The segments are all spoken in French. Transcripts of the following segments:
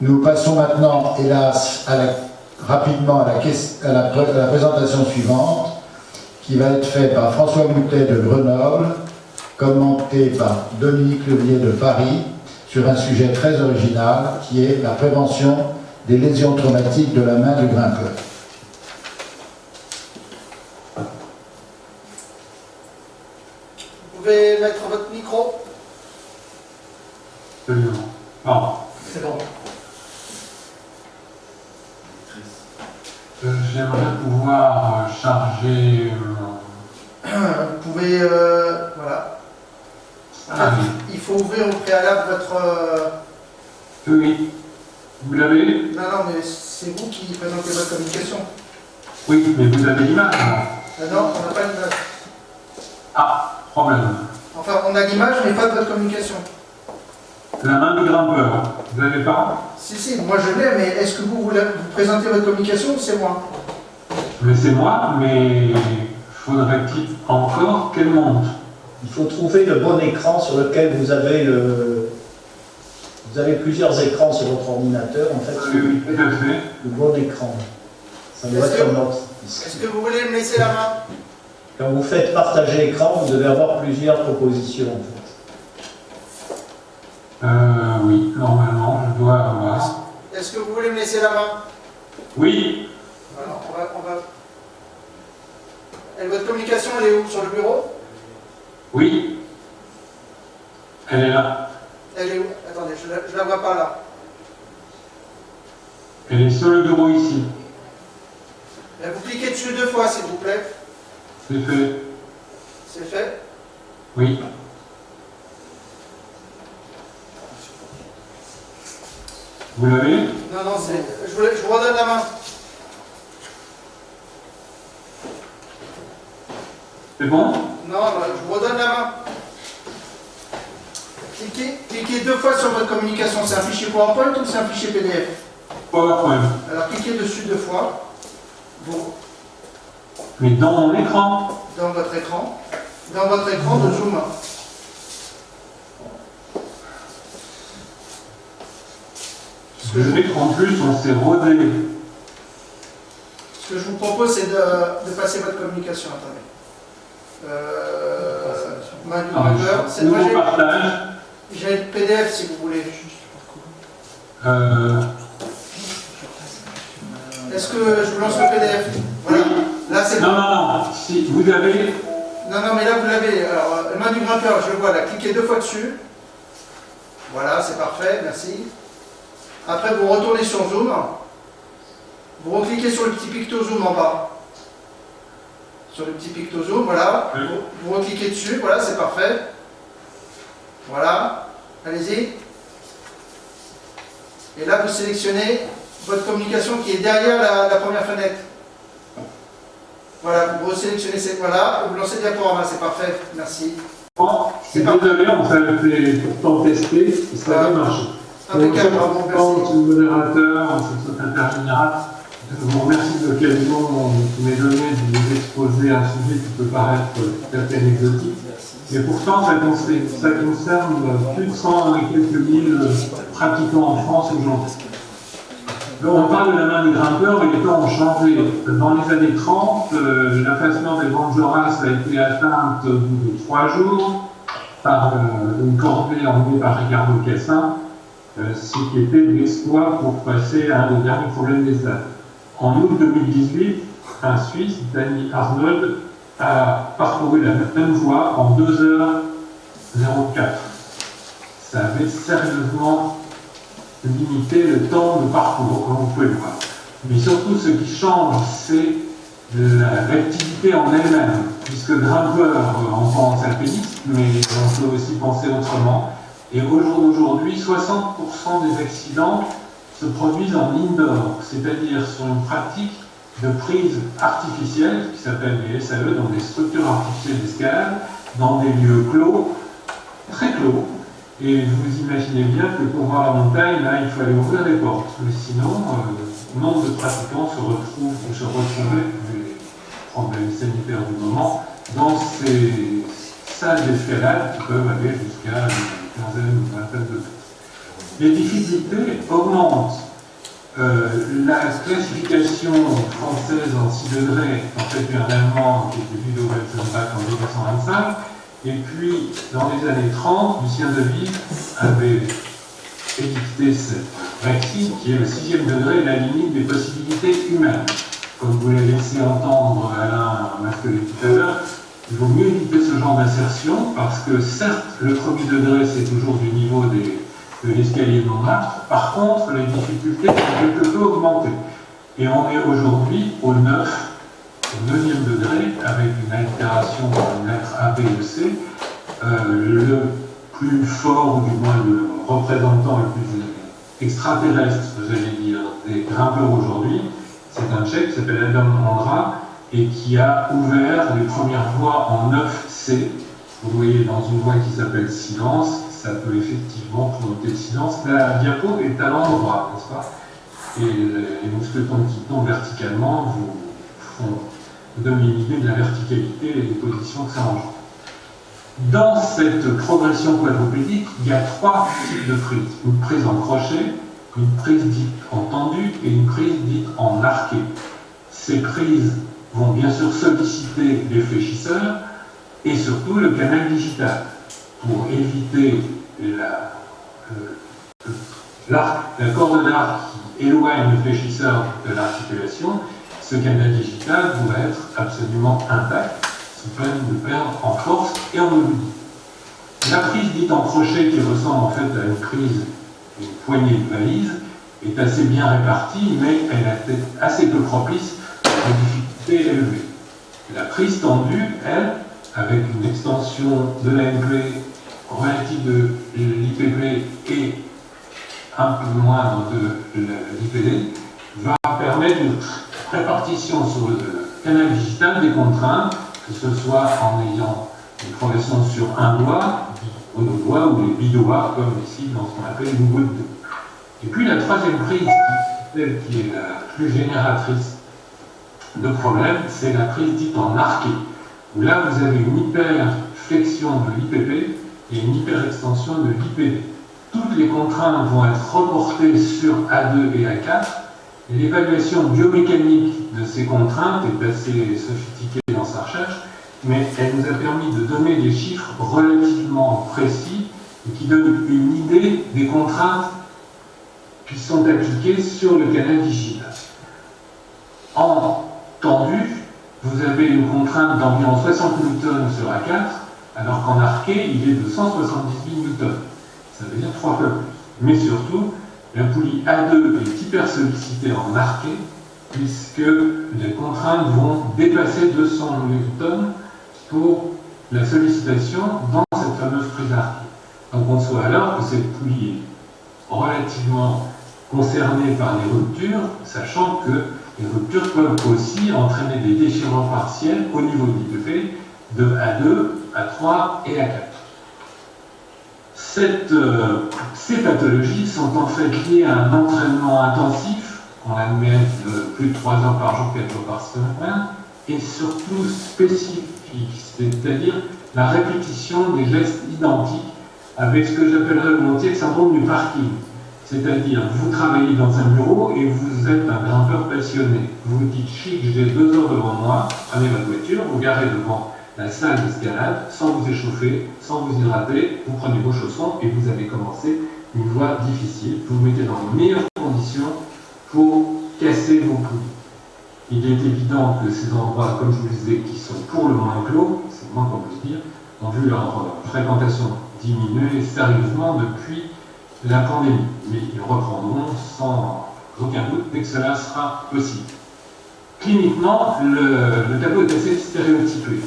Nous passons maintenant, hélas, rapidement à la présentation suivante, qui va être faite par François Moutet de Grenoble, commentée par Dominique Levier de Paris, sur un sujet très original, qui est la prévention des lésions traumatiques de la main du grimpeur. Vous pouvez mettre votre micro? Absolument. Pardon. C'est bon. J'aimerais pouvoir charger... Vous pouvez... voilà. En fait, Ah oui. il faut ouvrir au préalable votre... Oui. Vous l'avez? Non, non, mais c'est vous qui présentez votre communication. Oui, mais vous avez l'image, non? Non, on n'a pas l'image. Ah, problème. Enfin, on a l'image, mais pas de votre communication. La main du grimpeur, vous l'avez pas? Si, moi je l'ai, mais est-ce que vous présentez votre communication ou c'est moi? Mais c'est moi, mais faudrait-il encore qu'elle monte? Il faut trouver le bon écran sur lequel vous avez Vous avez plusieurs écrans sur votre ordinateur, en fait. Oui, tout à fait. Le bon écran. Ça doit être comme l'autre. Est-ce que vous voulez me laisser la main? Quand vous faites partager écran, vous devez avoir plusieurs propositions, en fait. Oui, normalement, je dois avoir. Est-ce que vous voulez me laisser la main? Oui. Alors, on va... Et votre communication, elle est où? Sur le bureau? Oui. Elle est là. Elle est où? Attendez, je la vois pas là. Elle est sur le bureau ici. Et vous cliquez dessus 2 fois, s'il vous plaît. C'est fait. C'est fait? Oui. Vous l'avez? Non, je vous redonne la main. C'est bon? Non, je vous redonne la main. Cliquez 2 fois sur votre communication. C'est un fichier PowerPoint ou c'est un fichier PDF? PowerPoint. Alors cliquez dessus 2 fois. Vous, Mais dans mon écran? dans votre écran. Dans votre écran de Zoom. Je sais qu'en plus, on s'est rodé. Ce que je vous propose, c'est de passer votre communication. Attendez. Main du grimpeur. C'est moi, Nouveau partage. j'ai le PDF si vous voulez. Est-ce que je vous lance le PDF? Voilà. Là, c'est bon. Non. Si vous avez... Non, mais là, vous l'avez. Alors, main du grimpeur, je le vois là. Cliquez 2 fois dessus. Voilà, c'est parfait. Merci. Après, vous retournez sur Zoom. Vous recliquez sur le petit picto Zoom en bas. Sur le petit picto Zoom, voilà. Oui. Vous recliquez dessus, voilà, c'est parfait. Voilà. Allez-y. Et là, vous sélectionnez votre communication qui est derrière la première fenêtre. Voilà, vous resélectionnez cette, voilà, vous lancez le diaporama, c'est parfait. Merci. Bon, je suis désolé, on s'avait pourtant testé, et ça avait marché. Impeccable, bravo, merci. Le modérateur, le secrétaire général, je vous remercie de l'occasion qui m'est donnée de vous exposer un sujet qui peut paraître tout à fait anecdotique. Et pourtant, ça concerne plus de 100 et quelques mille pratiquants en France aujourd'hui. Donc, on parle de la main du grimpeur, mais les temps ont changé. Dans les années 30, l'affaissement des grandes Jorasses a été atteinte au bout de 3 jours par une corvée emmenée par Ricardo Cassin, ce qui était de l'espoir pour passer à un des derniers problèmes des Alpes. En août 2018, un Suisse, Danny Arnold, a parcouru la même voie en 2h04. Ça avait sérieusement limité le temps de parcours, comme vous pouvez le voir. Mais surtout, ce qui change, c'est l'activité en elle-même, puisque grimpeur, on pense alpiniste, mais on peut aussi penser autrement. Et au jour d'aujourd'hui, 60% des accidents se produisent en indoor, c'est-à-dire sur une pratique de prise artificielle, qui s'appelle les SAE, donc des structures artificielles d'escalade, dans des lieux clos, très clos. Et vous imaginez bien que pour voir la montagne, là, il faut aller ouvrir les portes. Mais sinon, nombre de pratiquants se retrouvaient, les problèmes sanitaires du moment, dans ces salles d'escalade qui peuvent aller jusqu'à une quinzaine ou une vingtaine de mètres. Les difficultés augmentent. La classification française en 6 degrés, en fait, un Allemand qui était Ludo Welzenbach en 1925, et puis dans les années 30, Lucien Deville avait édicté cette règle qui est le 6e degré, la limite des possibilités humaines. Comme vous l'avez laissé entendre Alain Masquelet tout à l'heure, il vaut mieux éviter ce genre d'insertion parce que certes, le premier degré, c'est toujours du niveau de l'escalier de Montmartre. Par contre, les difficultés ont quelque peu augmenté. Et on est aujourd'hui au 9e degré, avec une altération d'une lettre A, B et C. Le plus fort, ou du moins le représentant le plus extraterrestre, j'allais dire, des grimpeurs aujourd'hui, c'est un Tchèque qui s'appelle Adam Ondra et qui a ouvert les premières voies en 9C. Vous voyez dans une voie qui s'appelle Silence, ça peut effectivement provoquer le silence. La diapo est à l'endroit, n'est-ce pas? Et les mousquetons qui tombent verticalement vous donnent une idée de la verticalité et des positions que ça engendre. Dans cette progression quadrupédique, il y a 3 types de prises. Une prise en crochet, une prise dite en tendu et une prise dite en arqué. Ces prises vont bien sûr solliciter les fléchisseurs et surtout le canal digital pour éviter la corde d'arc qui éloigne le fléchisseur de l'articulation. Ce canal digital doit être absolument intact, sous peine de perdre en force et en mobilité. La prise dite en crochet, qui ressemble en fait à une prise, une poignée de valise, est assez bien répartie, mais elle est assez peu propice à des difficultés élevées. La prise tendue, elle, avec une extension de l'AMP relative de l'IPP et un peu moindre de l'IPD, va permettre une répartition sur le canal digital des contraintes, que ce soit en ayant une progression sur un doigt, monodoigt ou les bidoigts, comme ici dans ce qu'on appelle une goutte d'eau. Et puis la troisième prise, celle qui est la plus génératrice de problèmes, c'est la prise dite en arqué, où là vous avez une hyperflexion de l'IPP et une hyperextension de l'IPD. Toutes les contraintes vont être reportées sur A2 et A4. L'évaluation biomécanique de ces contraintes est assez sophistiquée dans sa recherche, mais elle nous a permis de donner des chiffres relativement précis et qui donnent une idée des contraintes qui sont appliquées sur le canal digital. En tendu, vous avez une contrainte d'environ 60 newtons sur A4, alors qu'en arqué, il est de 178 newtons. Ça veut dire 3 fois plus. Mais surtout, la poulie A2 est hyper sollicitée en arqué, puisque les contraintes vont dépasser 200 newtons pour la sollicitation dans cette fameuse prise arquée. Donc on voit alors que cette poulie est relativement concernée par les ruptures, sachant que les ruptures peuvent aussi entraîner des déchirements partiels au niveau de l'IPP de A2, A3 et A4. Ces pathologies sont en fait liées à un entraînement intensif, on admet plus de 3 heures par jour, 4 jours par semaine, et surtout spécifique, c'est-à-dire la répétition des gestes identiques avec ce que j'appellerais volontiers le syndrome du parking. C'est-à-dire, vous travaillez dans un bureau et vous êtes un grimpeur passionné. Vous vous dites, chic, j'ai 2 heures devant moi, prenez votre voiture, vous garez devant la salle d'escalade, sans vous échauffer, sans vous hydrater, vous prenez vos chaussons et vous avez commencé une voie difficile. Vous vous mettez dans les meilleures conditions pour casser vos poulies. Il est évident que ces endroits, comme je vous le disais, qui sont pour le moins clos, c'est le moins qu'on puisse dire, ont vu leur fréquentation diminuer sérieusement depuis la pandémie. Mais ils reprendront sans aucun doute dès que cela sera possible. Cliniquement, le tableau est assez stéréotypé.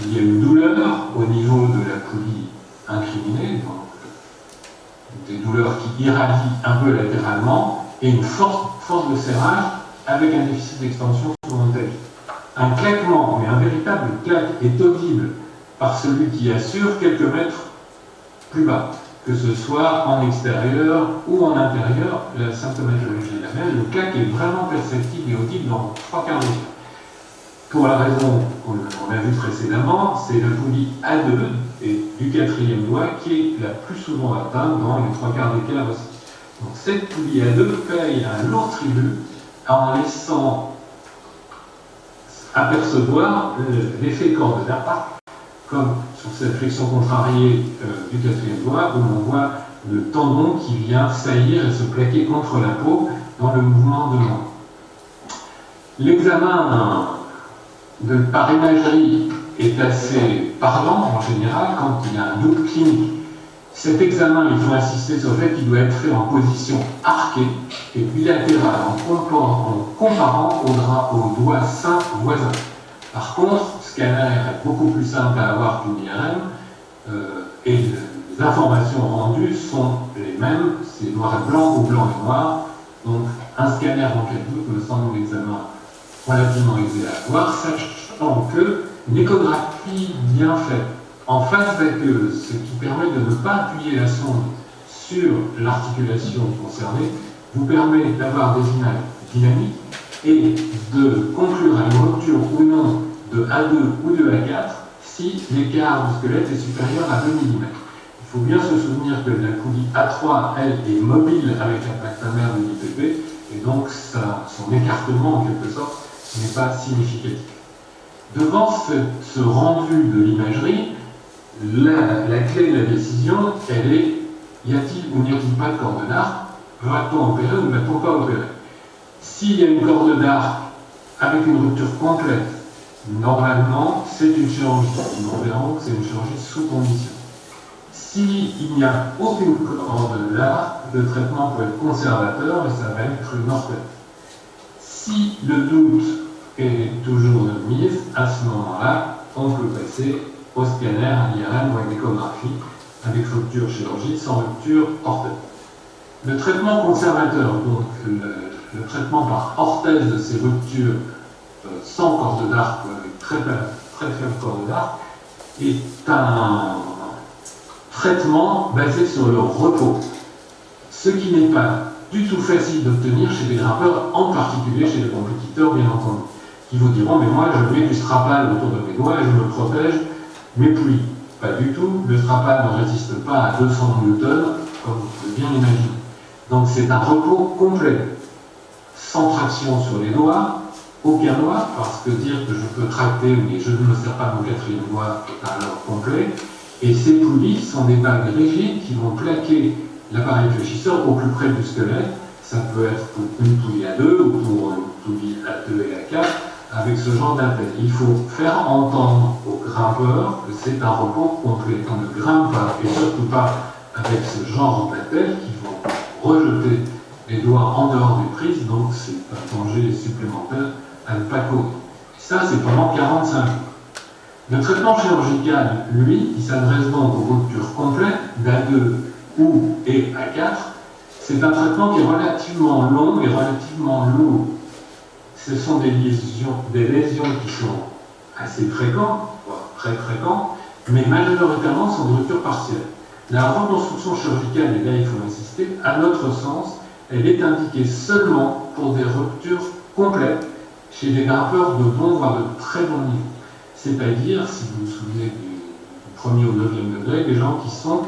Il y a une douleur au niveau de la poulie incriminée, donc des douleurs qui irradient un peu latéralement, et une force de serrage avec un déficit d'extension frontale. Un claquement, mais un véritable claque, est audible par celui qui assure quelques mètres plus bas, que ce soit en extérieur ou en intérieur, la symptomatologie est la même. Le claque est vraiment perceptible et audible dans 3 quarts d'heure. Pour la raison qu'on a vue précédemment, c'est la poulie A2 et du 4e doigt qui est la plus souvent atteinte dans les 3 quarts des cas Donc cette poulie à 2 paye un lourd tribut en laissant apercevoir l'effet corde d'arc, comme sur cette flexion contrariée du 4e doigt, où l'on voit le tendon qui vient saillir et se plaquer contre la peau dans le mouvement de main. L'examen par imagerie est assez parlant en général quand il y a un doute clinique. Cet examen, il faut insister sur le fait qu'il doit être fait en position arquée et bilatérale, en comparant au doigt sain voisin. Par contre, le scanner est beaucoup plus simple à avoir qu'une IRM et les informations rendues sont les mêmes, c'est noir et blanc ou blanc et noir. Donc un scanner en cas de doute me semble un examen relativement aisé à avoir, sachant qu'une échographie bien faite en face aqueuse, ce qui permet de ne pas appuyer la sonde sur l'articulation concernée, vous permet d'avoir des images dynamiques et de conclure à une rupture ou non de A2 ou de A4 si l'écart du squelette est supérieur à 2 mm. Il faut bien se souvenir que la poulie A3, elle, est mobile avec l'impact amer de l'IPP et donc son écartement en quelque sorte n'est pas significatif. Devant ce rendu de l'imagerie, la clé de la décision, elle est y a-t-il ou n'y a-t-il pas de corde d'arc? Va-t-on opérer ou ne va-t-on pas opérer? S'il y a une corde d'arc avec une rupture complète, normalement, c'est une chirurgie. Nous verrons que c'est une chirurgie sous condition. S'il n'y a aucune corde d'arc, le traitement peut être conservateur et ça va être une orthèse. Si le doute est toujours de mise, à ce moment-là, on peut passer au scanner, à l'IRM ou à l'échographie, avec rupture chirurgie, sans rupture orthèse. Le traitement conservateur, donc le traitement par orthèse de ces ruptures sans corde d'arc ou avec très faible corde d'arc, est un traitement basé sur le repos, ce qui n'est pas du tout facile d'obtenir chez les grimpeurs, en particulier chez les compétiteurs, bien entendu, qui vous diront, mais moi je mets du strapal autour de mes doigts et je me protège mes poulies. Pas du tout, le strapal ne résiste pas à 200 newtons, comme vous pouvez bien l'imaginer. Donc c'est un repos complet, sans traction sur les doigts, aucun doigt, parce que dire que je peux tracter, mais je ne me sers pas mon 4e doigt, est alors complet. Et ces poulies sont des bagues rigides qui vont plaquer l'appareil fléchisseur au plus près du squelette. Ça peut être pour une poulie à 2 ou pour une poulie à 2 et à 4, avec ce genre d'appel. Il faut faire entendre aux grimpeurs que c'est un repos complet. On ne grimpe pas, et surtout pas avec ce genre d'appel qui vont rejeter les doigts en dehors des prises, donc c'est un danger supplémentaire à ne pas courir. Ça, c'est pendant 45 minutes. Le traitement chirurgical, lui, il s'adresse donc aux ruptures complètes d'A2 ou et A4. C'est un traitement qui est relativement long et relativement lourd. Ce sont des lésions qui sont assez fréquentes, voire très fréquentes, mais majoritairement sont de ruptures partielles. La reconstruction chirurgicale, et là il faut insister, à notre sens, elle est indiquée seulement pour des ruptures complètes chez des grimpeurs de bon, voire de très bon niveau. C'est-à-dire, si vous vous souvenez du 1er au 9e degré, des gens qui sont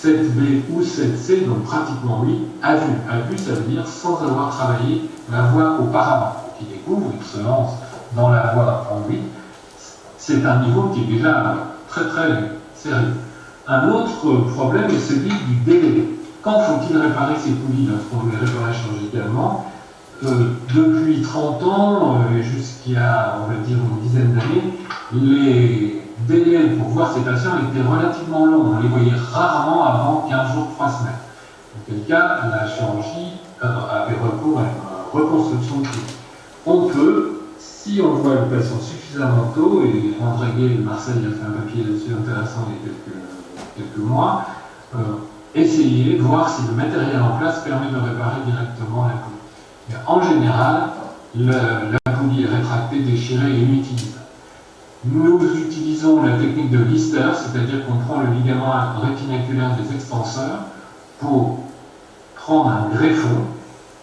7B ou 7C, donc pratiquement 8, à vue. À vue, ça veut dire sans avoir travaillé la voie auparavant. Qui découvre, il se lance dans la voie en 8. C'est un niveau qui est déjà très très sérieux. Un autre problème est celui du délai. Quand faut-il réparer ces poulies lorsqu'on les réparait chirurgicalement? Depuis 30 ans, jusqu'à, on va dire, une dizaine d'années, les délais pour voir ces patients étaient relativement longs. On les voyait rarement avant 15 jours, 3 semaines. Dans quel cas, la chirurgie avait recours à une reconstruction de poulie. On peut, si on voit le patient suffisamment tôt, et André Gay de Marseille a fait un papier là-dessus intéressant il y a quelques mois, essayer, voir si le matériel en place permet de réparer directement la poulie. Mais en général, la poulie est rétractée, déchirée et inutilisable. Nous utilisons la technique de Lister, c'est-à-dire qu'on prend le ligament rétinaculaire des extenseurs pour prendre un greffon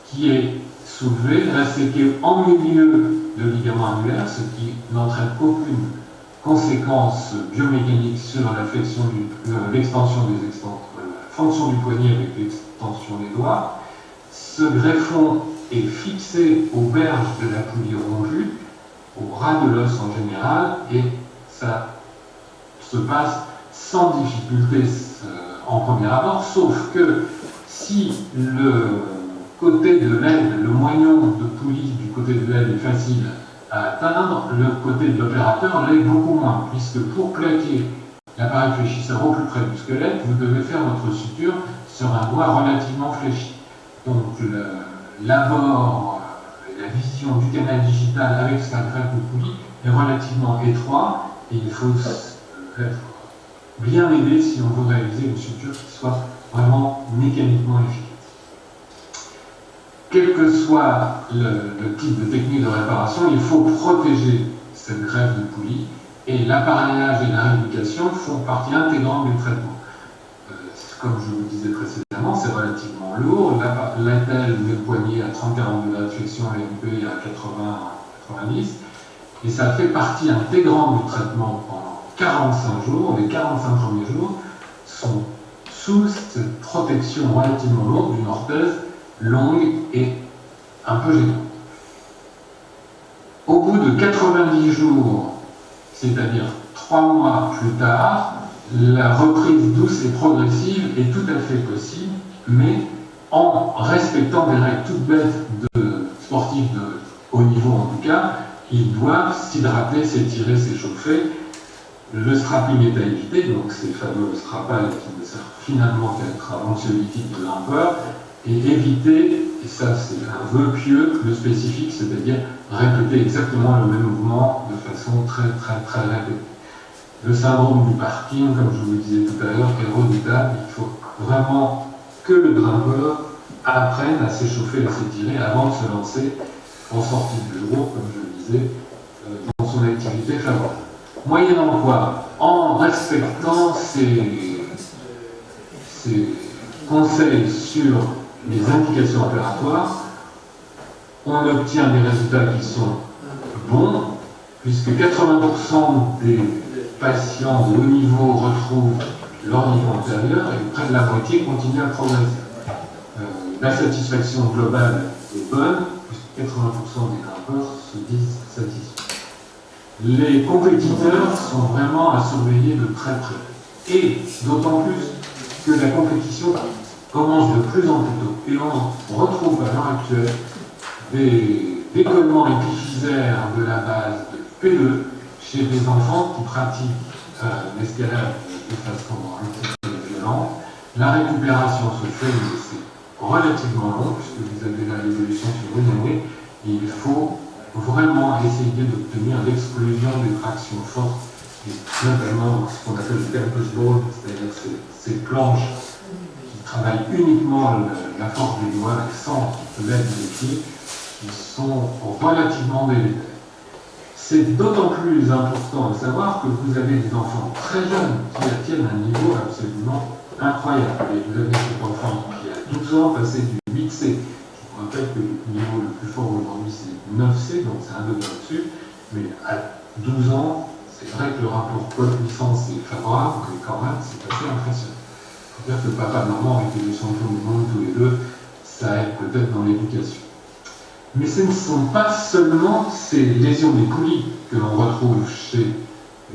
qui est soulevé, resséqué en milieu de ligament annulaire, ce qui n'entraîne aucune conséquence biomécanique sur la flexion l'extension des la fonction du poignet avec l'extension des doigts. ce greffon est fixé aux berges de la poulie rompue, au ras de l'os en général, et ça se passe sans difficulté en premier abord, sauf que si le côté de l'aile, le moignon de poulie du côté de l'aile est facile à atteindre, le côté de l'opérateur l'est beaucoup moins, puisque pour plaquer l'appareil fléchisseur au plus près du squelette, vous devez faire votre suture sur un doigt relativement fléchi. Donc l'abord, la vision du canal digital avec sa greffe de poulie est relativement étroit et il faut être bien aidé si on veut réaliser une suture qui soit vraiment mécaniquement efficace. Quel que soit le type de technique de réparation, il faut protéger cette greffe de poulie et l'appareillage et la rééducation font partie intégrante du traitement. Comme je vous le disais précédemment, c'est relativement lourd. L'attelle met le poignet à 30-40 degrés de flexion, l'AMP à 80-90, et ça fait partie intégrante du traitement pendant 45 jours. Les 45 premiers jours sont sous cette protection relativement lourde d'une orthèse longue et un peu gênante. Au bout de 90 jours, c'est-à-dire 3 mois plus tard, la reprise douce et progressive est tout à fait possible, mais en respectant des règles toutes bêtes de sportifs de haut niveau en tout cas. Ils doivent s'hydrater, s'étirer, s'échauffer. Le strapping est à éviter, donc ces fameux strapales qui ne servent finalement qu'à être anxiolytique de grimpeur, et éviter, et ça c'est un vœu pieux, le spécifique, c'est-à-dire répéter exactement le même mouvement de façon très répétée. Le syndrome du parking, comme je vous le disais tout à l'heure, est redoutable. Il faut vraiment que le grimpeur apprenne à s'échauffer, à s'étirer avant de se lancer en sortie de bureau, comme je le disais, dans son activité favorable. Moyennant quoi, en respectant ces conseils sur les indications opératoires, on obtient des résultats qui sont bons, puisque 80% des patients de haut niveau retrouvent leur niveau antérieur et près de la moitié continuent à progresser. La satisfaction globale est bonne, puisque 80% des grimpeurs se disent satisfaits. Les compétiteurs sont vraiment à surveiller de très près. Et d'autant plus que la compétition commence de plus en plus tôt. Et on retrouve à l'heure actuelle des décollements épiphysaires de la base de P2 chez des enfants qui pratiquent l'escalade de façon un petit peu violente. La récupération se fait, mais c'est relativement long, puisque vous avez là l'évolution sur une année, et il faut vraiment essayer d'obtenir l'explosion des tractions fortes, et notamment ce qu'on appelle le campus ball, c'est-à-dire ces planches qui travaillent uniquement la force des doigts sans l'aide des pieds, qui sont relativement délétères. C'est d'autant plus important de savoir que vous avez des enfants très jeunes qui atteignent un niveau absolument incroyable. Et vous avez cet enfant qui a 12 ans passé du 8C. Je vous rappelle que le niveau le plus fort aujourd'hui c'est 9C, donc c'est un degré au-dessus. Mais à 12 ans, c'est vrai que le rapport poids-puissance est favorable, mais quand même c'est assez impressionnant. Il faut dire que papa et maman étaient des champions du monde tous les deux, ça aide peut-être dans l'éducation. Mais ce ne sont pas seulement ces lésions des poulies que l'on retrouve chez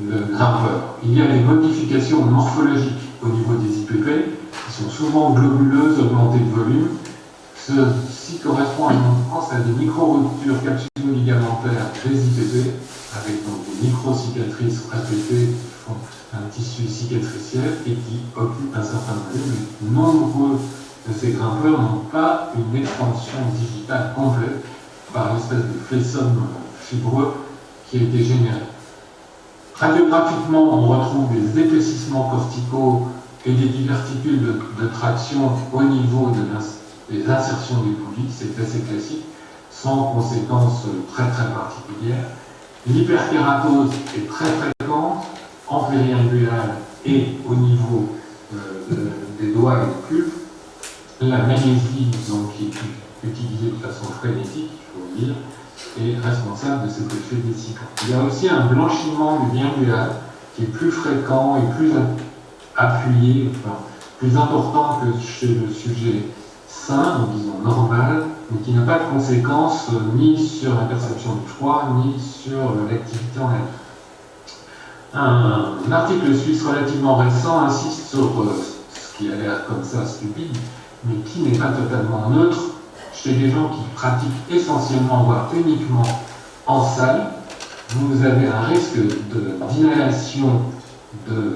le grimpeur. Il y a les modifications morphologiques au niveau des IPP, qui sont souvent globuleuses, augmentées de volume. Ceci correspond à une tendance à des micro-ruptures capsulo-ligamentaires des IPP, avec donc des micro-cicatrices répétées qui font un tissu cicatriciel et qui occupent un certain volume. Nombreux de ces grimpeurs n'ont pas une extension digitale complète par l'espèce de flessum fibreux qui a été généré. Radiographiquement, on retrouve des épaississements corticaux et des diverticules de traction au niveau des insertions des poulies, c'est assez classique, sans conséquences très particulières. L'hyperkératose est très fréquente en périinguinale et au niveau des doigts et des pulpes. La magnésie, donc, qui est utilisée de façon frénétique, il faut le dire, est responsable de cet effet dessicant. Il y a aussi un blanchiment du biingual qui est plus fréquent et plus appuyé, enfin, plus important que chez le sujet sain, donc disons normale, mais qui n'a pas de conséquences ni sur la perception du froid, ni sur l'activité en elle. Un article suisse relativement récent insiste sur ce qui a l'air comme ça stupide, mais qui n'est pas totalement neutre chez des gens qui pratiquent essentiellement, voire uniquement en salle. Vous avez un risque d'inhalation de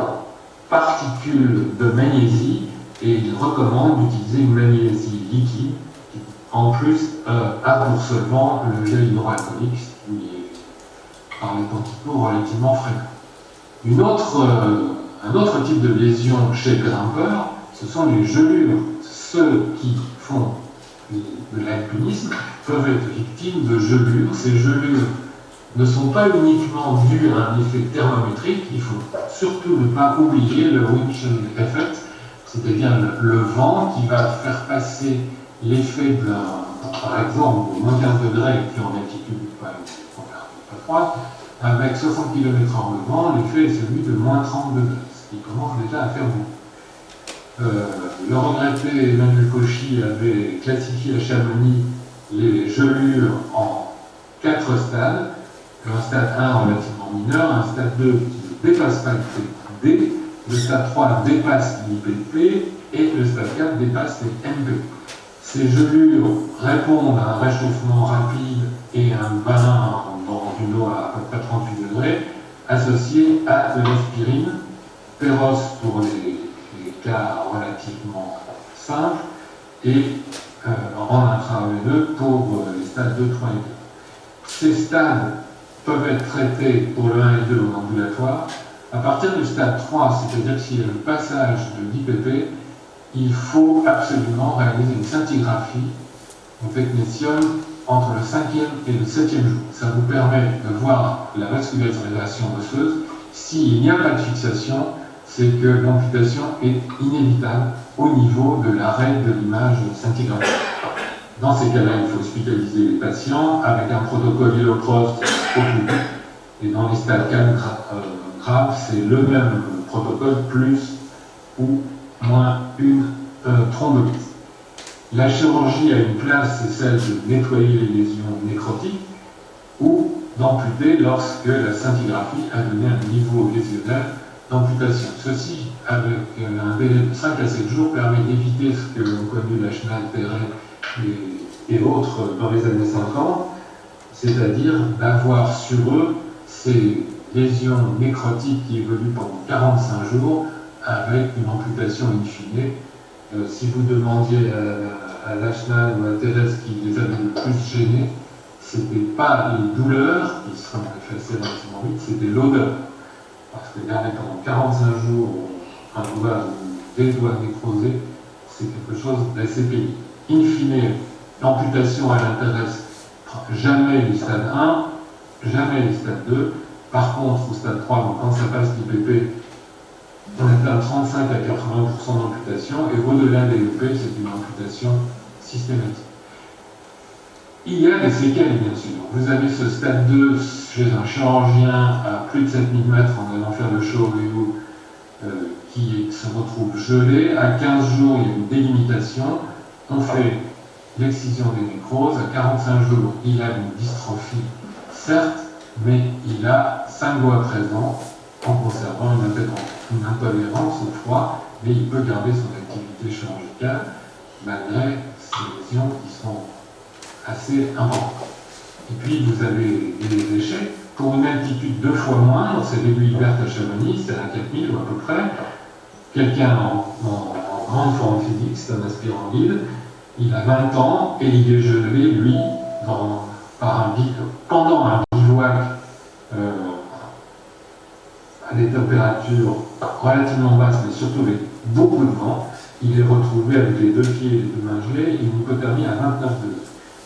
particules de magnésie et il recommande d'utiliser une magnésie liquide qui, en plus, a pour solvant le gel hydroalcoolique, ce qui est, par les temps qui courent, relativement fréquent. Un autre type de lésion chez le grimpeur, ce sont les gelures. Ceux qui font de l'alpinisme peuvent être victimes de gelures. Ces gelures ne sont pas uniquement dues à un effet thermométrique, il faut surtout ne pas oublier le wind chill effect, c'est-à-dire le vent qui va faire passer l'effet par exemple, de moins 15 degrés, qui en altitude pas froide, avec 60 km/h de vent, l'effet est celui de moins 30 degrés, ce qui commence déjà à faire beaucoup. Le regretté Emmanuel Cauchy avait classifié à Chamonix les gelures en 4 stades. Un stade 1 relativement mineur, un stade 2 qui ne dépasse pas le D, le stade 3 dépasse l'IPP et le stade 4 dépasse les MP. Ces gelures répondent à un réchauffement rapide et un bain dans une eau à peu près 38 degrés, associé à de l'aspirine, Péros pour les cas relativement simples, et en intraveineux pour les stades 2, 3 et 4. Ces stades peuvent être traités pour le 1 et 2 en ambulatoire. À partir du stade 3, c'est-à-dire s'il y a le passage de l'IPP, il faut absolument réaliser une scintigraphie au technétium entre le 5e et le 7e jour. Ça vous permet de voir la vascularisation osseuse. S'il n'y a pas de fixation, c'est que l'amputation est inévitable au niveau de l'arrêt de l'image scintigraphique. Dans ces cas-là, il faut hospitaliser les patients avec un protocole Hill-Cross au plus vite. Et dans les stades 4 graves, c'est le même protocole, plus ou moins une thrombolyse. La chirurgie a une place, c'est celle de nettoyer les lésions nécrotiques ou d'amputer lorsque la scintigraphie a donné un niveau lésionnel d'amputation. Ceci, avec un délai de 5 à 7 jours, permet d'éviter ce que l'on connu Lachenal, Perret et autres dans les années 50, c'est-à-dire d'avoir sur eux ces lésions nécrotiques qui évoluent pendant 45 jours avec une amputation in fine. Si vous demandiez à Lachenal ou à Thérèse qui les avait le plus gênés, ce n'était pas les douleurs qui se manifestaient relativement vite, c'était l'odeur. Parce que garder pendant 45 jours un doigt ou des doigts nécrosés, c'est quelque chose d'assez pénible. In fine, l'amputation, elle intéresse jamais les stades 1, jamais les stades 2. Par contre, au stade 3, quand ça passe l'IPP, on atteint 35 à 80% d'amputation, et au-delà des l'IPP, c'est une amputation systématique. Il y a des séquelles, bien sûr. Vous avez ce stade 2 chez un chirurgien à plus de 7000 mètres en allant faire le show qui se retrouve gelé. À 15 jours, il y a une délimitation. On fait l'excision des nécroses. À 45 jours, il a une dystrophie, certes, mais il a 5 doigts présents en conservant une intolérance au froid, mais il peut garder son activité chirurgicale malgré ces lésions qui sont assez importantes. Et puis vous avez des échecs. Pour une altitude 2 fois moindre, c'est l'aiguille verte à Chamonix, c'est à 4000 ou à peu près. Quelqu'un en grande forme physique, c'est un aspirant guide, il a 20 ans et il est gelé, lui, pendant un bivouac à des températures relativement basses, mais surtout avec beaucoup de vent. Il est retrouvé avec les 2 pieds et les 2 mains gelées, une hypothermie à 29 degrés.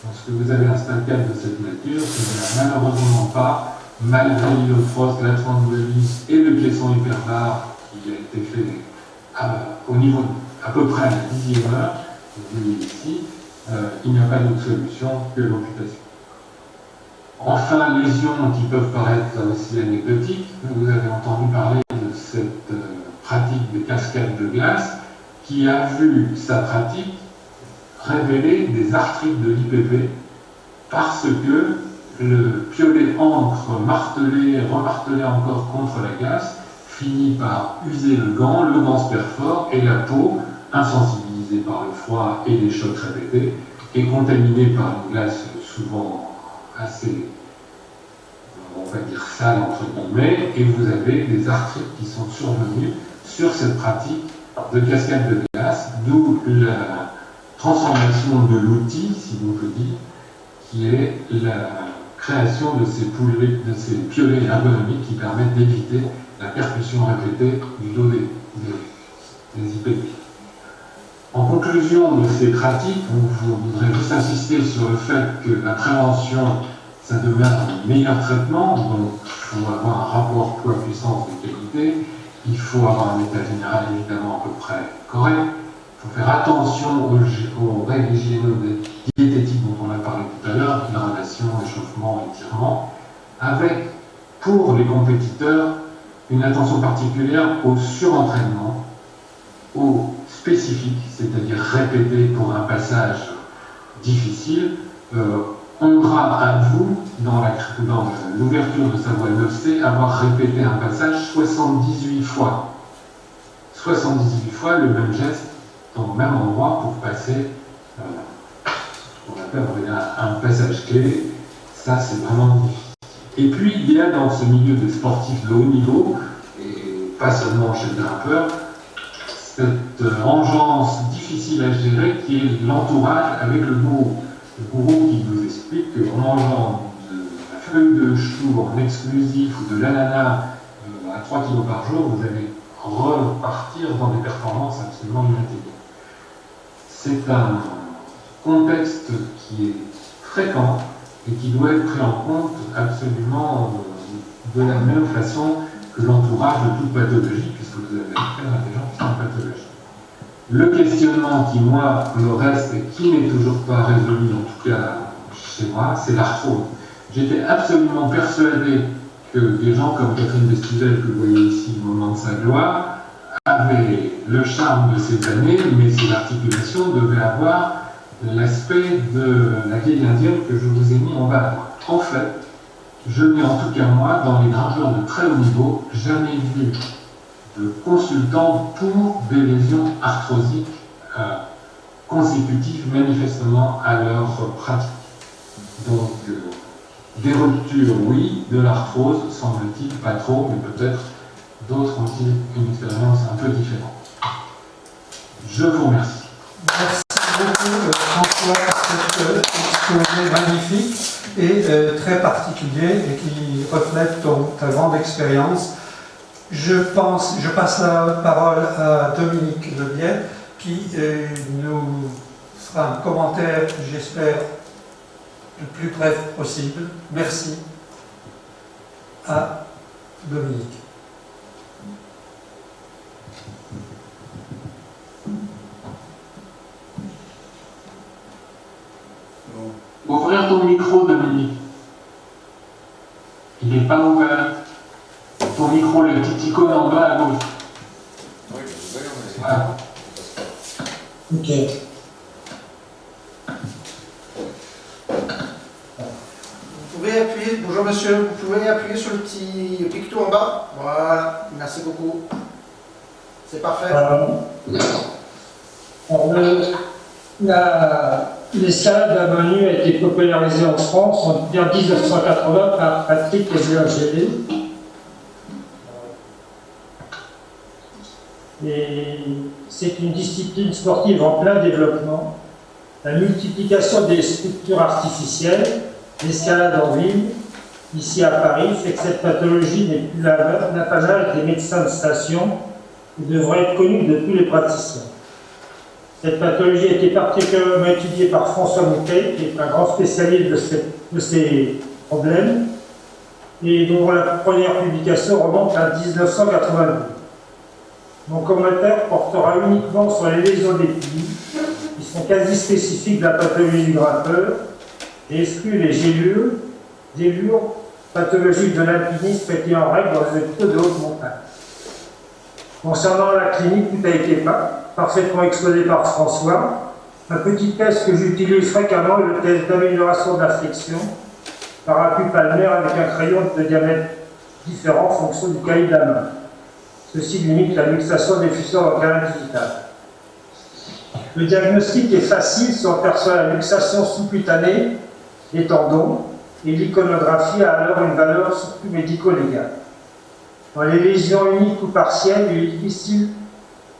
Lorsque vous avez un stade 4 de cette nature, ce n'est malheureusement pas, malgré l'Hill-Cross, la thrombolyse et le caisson hyperbare qui a été fait au niveau à peu près à la 10e heure, vous voyez ici, il n'y a pas d'autre solution que l'amputation. Enfin, lésions qui peuvent paraître aussi anecdotiques, vous avez entendu parler de cette pratique des cascades de glace qui a vu sa pratique révélé des arthrites de l'IPV parce que le piolet encre martelé, remartelé encore contre la glace, finit par user le gant se perfore et la peau, insensibilisée par le froid et les chocs répétés, est contaminée par une glace souvent assez, on va dire sale entre guillemets, et vous avez des arthrites qui sont survenus sur cette pratique de cascade de glace, d'où la transformation de l'outil, si l'on peut dire, qui est la création de ces piolets ergonomiques qui permettent d'éviter la percussion répétée du dos des IPV. En conclusion de ces pratiques, on voudrait juste insister sur le fait que la prévention, ça demeure un meilleur traitement, donc il faut avoir un rapport poids-puissance de qualité, il faut avoir un état général évidemment à peu près correct, il faut faire attention aux règles hygiéno-diététiques dont on a parlé tout à l'heure, hydration, échauffement, étirement, avec, pour les compétiteurs, une attention particulière au surentraînement, au spécifique, c'est-à-dire répéter pour un passage difficile. On aura à vous, dans l'ouverture de sa voie 9C, avoir répété un passage 78 fois. 78 fois le même geste dans le même endroit pour passer ce qu'on appelle un passage clé. Ça, c'est vraiment difficile. Et puis, il y a dans ce milieu des sportifs de haut niveau, et pas seulement chez le grimpeur, cette engeance difficile à gérer qui est l'entourage avec le gourou. Le gourou qui vous explique qu'en mangeant de la feuille de chou en exclusif ou de l'ananas à 3 kg par jour, vous allez repartir dans des performances absolument inattendues. C'est un contexte qui est fréquent et qui doit être pris en compte absolument de la même façon que l'entourage de toute pathologie, puisque vous avez affaire à des gens qui sont pathologiques. Le questionnement qui, moi, me reste et qui n'est toujours pas résolu, en tout cas chez moi, c'est l'arthrose. J'étais absolument persuadé que des gens comme Catherine Destivelle, que vous voyez ici au moment de sa gloire, avaient le charme de ces années, mais ces articulations devaient avoir l'aspect de la vieille indienne que je vous ai mis en bas à droite. En fait, je n'ai en tout cas moi, dans les grimpeurs de très haut niveau, jamais vu de consultants pour des lésions arthrosiques consécutives manifestement à leur pratique. Donc, des ruptures, oui, de l'arthrose, semble-t-il, pas trop, mais peut-être d'autres ont-ils une expérience un peu différente. Je vous remercie. Merci beaucoup François pour cet exposé magnifique et très particulier et qui reflète ta grande expérience. Je passe la parole à Dominique Lebiet qui nous fera un commentaire, j'espère, le plus bref possible. Merci à Dominique. Ouvrir ton micro, Dominique. Il n'est pas ouvert. Ton micro, le petit icône en bas à gauche. Voilà. Ok. Vous pouvez appuyer, bonjour monsieur, vous pouvez appuyer sur le petit picto en bas. Voilà, merci beaucoup. C'est parfait. L'escalade à main nue a été popularisée en France en 1980 par Patrick Ezeagélé. Et c'est une discipline sportive en plein développement. La multiplication des structures artificielles, l'escalade en ville, ici à Paris, fait que cette pathologie n'est plus l'apanage des médecins de station et devrait être connue de tous les praticiens. Cette pathologie a été particulièrement étudiée par François Moutet, qui est un grand spécialiste de ces problèmes, et dont la première publication remonte à 1982. Mon commentaire portera uniquement sur les lésions des plis, qui sont quasi spécifiques de la pathologie du grimpeur, et excluent les gélures pathologiques de l'alpinisme traitées en règle dans les hôpitaux de haute montagne. Concernant la clinique, tout a été parfaitement exposé par François. Un petit test que j'utilise fréquemment est le test d'amélioration de la flexion par appui palmaire avec un crayon de diamètre différent en fonction du calibre de la main. Ceci limite la luxation des fissures en canal digital. Le diagnostic est facile si on perçoit la luxation sous-cutanée des tendons et l'iconographie a alors une valeur surtout médico-légale. Dans les lésions uniques ou partielles, il est difficile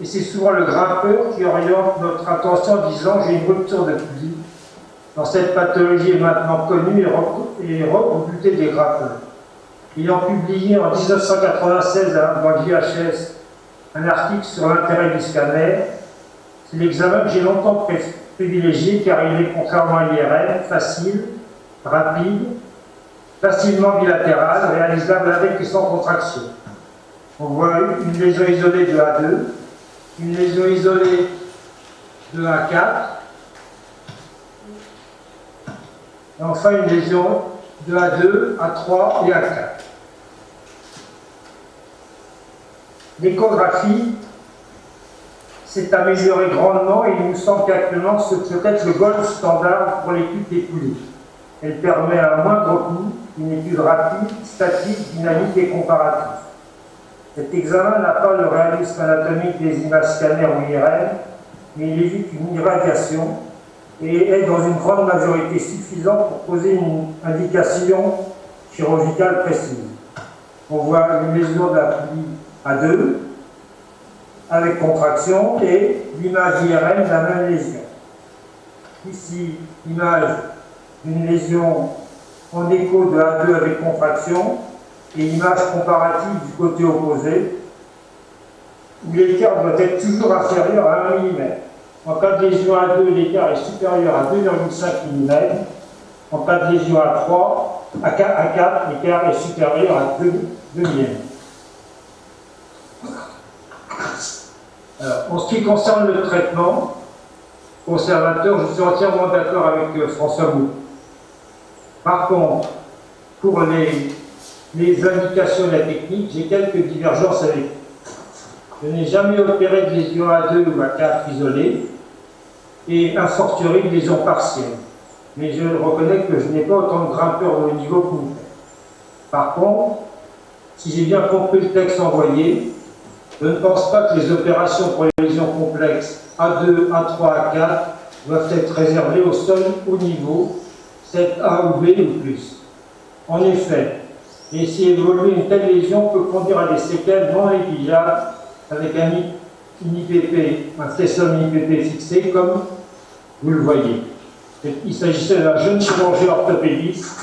et c'est souvent le grimpeur qui oriente notre attention en disant « j'ai une rupture de poulie ». Dans cette pathologie est maintenant connue et rebutée des grimpeurs. Ayant publié en 1996 dans l'IHS un article sur l'intérêt du scanner, c'est l'examen que j'ai longtemps privilégié car il est, contrairement à l'IRM, facile, rapide, facilement bilatéral, réalisable avec et sans contraction. On voit une lésion isolée de A2, une lésion isolée de A4, et enfin une lésion de A2, A3 et A4. L'échographie s'est améliorée grandement et il nous semble qu'actuellement ce peut être le gold standard pour l'étude des poulies. Elle permet à moindre coût une étude rapide, statique, dynamique et comparative. Cet examen n'a pas le réalisme anatomique des images scanners ou IRM, mais il évite une irradiation et est dans une grande majorité suffisante pour poser une indication chirurgicale précise. On voit une lésion de la poulie A2 avec contraction et l'image IRM de la même lésion. Ici, l'image d'une lésion en écho de A2 avec contraction et l'image comparative du côté opposé où l'écart doit être toujours inférieur à 1 mm. En cas de lésion A2, l'écart est supérieur à 2,5 mm. En cas de lésion A4, l'écart est supérieur à 2 mm. Alors, en ce qui concerne le traitement conservateur, je suis entièrement d'accord avec François Mouton. Par contre, pour les indications de la technique, j'ai quelques divergences avec lui. Je n'ai jamais opéré de lésion A2 ou A4 isolée et a fortiori de lésion partielle. Mais je reconnais que je n'ai pas autant de grimpeurs de haut niveau que vous. Par contre, si j'ai bien compris le texte envoyé, je ne pense pas que les opérations pour les lésions complexes A2, A3, A4 doivent être réservées au seul haut niveau, 7A ou B ou plus. En effet, laisser évoluer une telle lésion peut conduire à des séquelles non négligeables avec un IPP, un flessum IPP fixé, comme vous le voyez. Il s'agissait d'un jeune chirurgien orthopédiste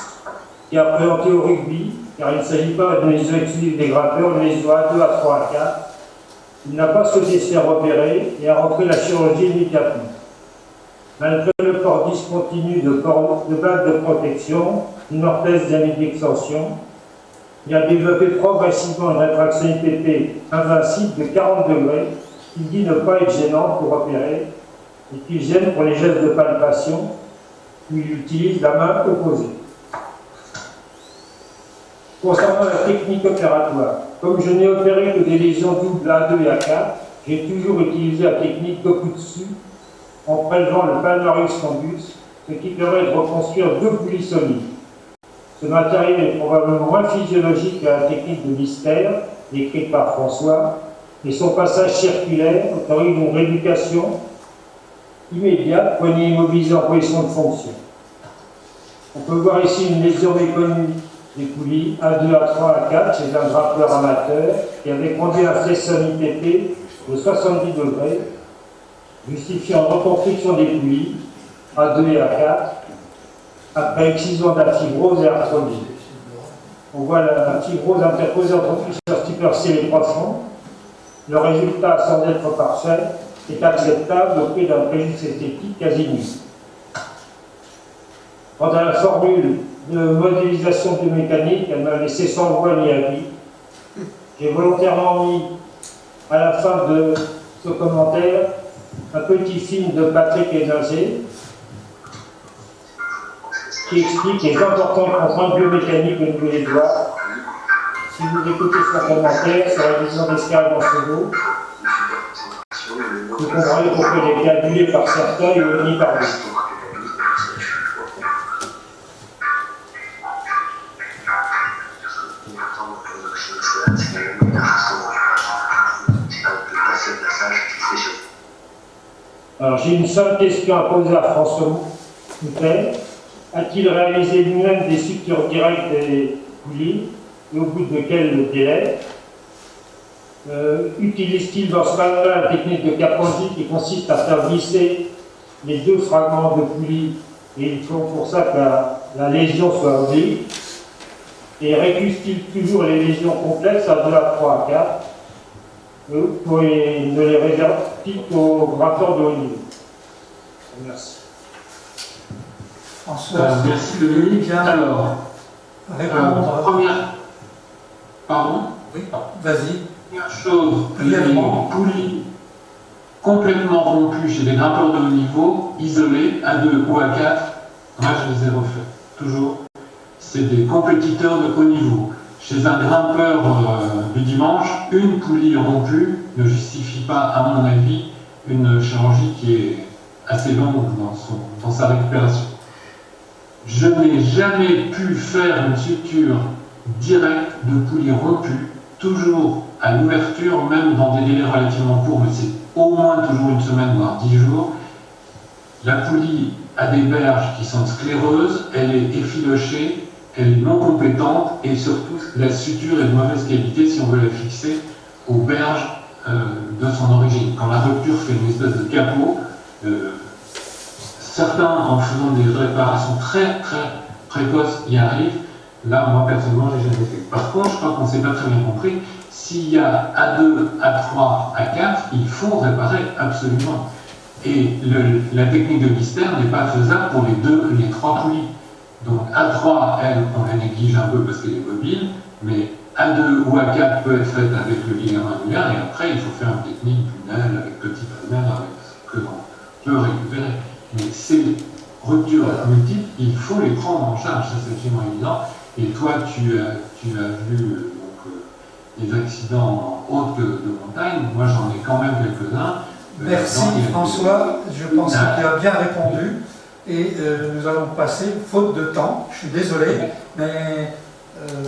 qui a présenté au rugby, car il ne s'agit pas d'une lésion exclusive des grimpeurs, une lésion A2, A3, A4. Il n'a pas souhaité se faire opérer et a repris la chirurgie immédiatement. Malgré le port discontinu de bague de protection, une orthèse d'extension, il a développé progressivement une rétraction IPP invincible de 40 degrés qu'il dit ne pas être gênante pour opérer et qu'il gêne pour les gestes de palpation où il utilise la main opposée. Concernant la technique opératoire, comme je n'ai opéré que des lésions doubles A2 et A4, j'ai toujours utilisé la technique de coup dessus en prélevant le palmarius longus, ce qui permet de reconstruire 2 poulies solides. Ce matériel est probablement moins physiologique que la technique de Lister, décrite par François, et son passage circulaire autorise une rééducation immédiate, poignée immobilisée en position de fonction. On peut voir ici une lésion méconnue des poulies A2, A3, A4 chez un grimpeur amateur qui avait conduit un flessum IPP de 70 degrés, justifiant une reconstruction des poulies A2 et A4 après excision de la fibrose et arthrolyse. On voit la fibrose interposée entre plusieurs superciels et profonds. Le résultat, sans être parfait, est acceptable au prix d'un préjudice esthétique quasi nul. Quant à la formule de modélisation biomécanique, elle m'a laissé sans voix ni avis. J'ai volontairement mis à la fin de ce commentaire un petit film de Patrick Héninger qui explique les importantes contraintes biomécaniques au niveau des doigts. Si vous écoutez son commentaire sur la vision d'escalade dans ce dos, Vous comprenez qu'on peut les calculer par certains et omis par d'autres. Alors j'ai une seule question à poser à François Moutet. A-t-il réalisé lui-même des structures directes des poulies et au bout de quel délai? Utilise-t-il dans ce cas-là la technique de Capozzi qui consiste à faire glisser les deux fragments de poulie et il faut pour ça que la lésion soit oblique? Et récuse-t-il toujours les lésions complexes à 2 à 3 à 4 pour ne les réserve-t-il qu'aux grappeurs de haut niveau? Merci. François, merci Dominique. Alors, répondre. première. Pardon? Oui, vas-y. Première chose, Brièvement. les poulies complètement rompues chez des grimpeurs de haut niveau, isolées à 2 ou à 4, moi je les ai refaits. Toujours. C'est des compétiteurs de haut niveau. Chez un grimpeur du dimanche, une poulie rompue ne justifie pas, à mon avis, une chirurgie qui est assez longue dans sa récupération. Je n'ai jamais pu faire une suture directe de poulie rompue, toujours à l'ouverture, même dans des délais relativement courts, mais c'est au moins toujours une semaine, voire 10 jours. La poulie a des berges qui sont scléreuses, elle est effilochée, elle est non compétente et surtout la suture est de mauvaise qualité si on veut la fixer aux berges de son origine. Quand la rupture fait une espèce de capot, certains en faisant des réparations très précoces y arrivent. Là, moi personnellement, j'ai jamais fait. Par contre, je crois qu'on ne s'est pas très bien compris. S'il y a A2, A3, A4, il faut réparer absolument. Et la technique de Lister n'est pas faisable pour les 3 poulies. Donc A3, elle, on la néglige un peu parce qu'elle est mobile, mais A2 ou A4 peut être faite avec le ligament annulaire et après il faut faire une technique tunnel avec petit palmaire avec ce que l'on peut récupérer. Mais ces ruptures multiples, il faut les prendre en charge, ça c'est absolument évident. Et toi, tu as vu des accidents hautes de montagne, moi j'en ai quand même quelques-uns. Merci François, je pense que tu as bien répondu. Et nous allons passer, faute de temps, je suis désolé, mais